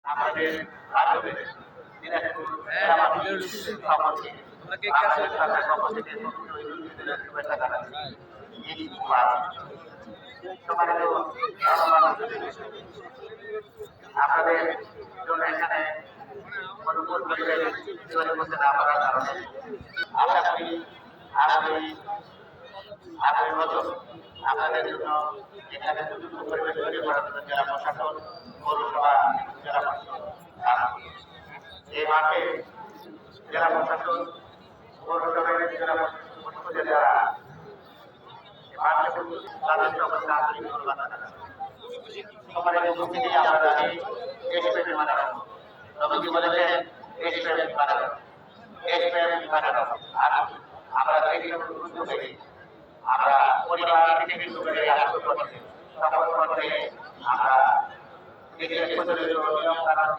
আমাদের মাধ্যমে দিনাজপুর জেলা মাধ্যমিক সভাপতি আমাদের সাথে সভাপতিকে শুভেচ্ছা জানাচ্ছি। সম্মানিত আপনাদের জন্য এখানে অনুকূল পরিবেশ তৈরি করতে না পারার কারণে আশা করি আগামী বছর আপনাদের জন্য এখানে উপযুক্ত পরিবেশ তৈরি করার জন্য জেলা প্রশাসন পৌরসভা জেলা প্রশাসন এই মাঠে জেলা প্রশাসন পৌরসভার জেলা পরিষদের যারা মাঠে তাদের সকলকে আন্তরিক ধন্যবাদ জানাচ্ছি। সবাই উপস্থিতি আমরা জানি দেশপ্রেমী মানানো নবীজি বলেছেন দেশপ্রেমী মানানো আর আমরা দেশপ্রেমী আমরা পরিবার থেকে শুরু করে রাষ্ট্র পর্যায়ে সকল পর্যায়ে আমরা দেশের প্রচলিত নিয়ম কানুন